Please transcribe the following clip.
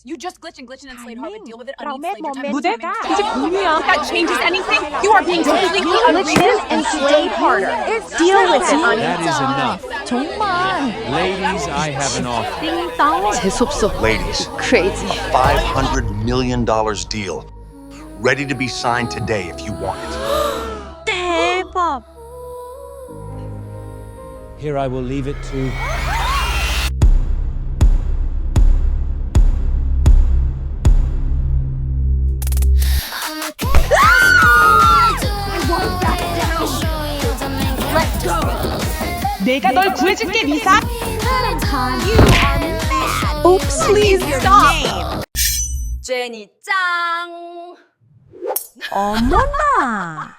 You just glitch and Slade Harvard. Deal with it. I เรา need เม Slade. คโม Your เม time น is ต์ timing. ได้ If that changes anything, you are being completely Glitch and Slade harder. Deal with it. That is enough. 정말 Ladies, I have an offer. 띵땅 재수없어. Ladies, Crazy. $500 million deal. Ready to be signed today if you want it. 대박. Here I will leave it to... 내가 널 구해줄게, 미사. Oops, please stop. 제니 짱. 어머나.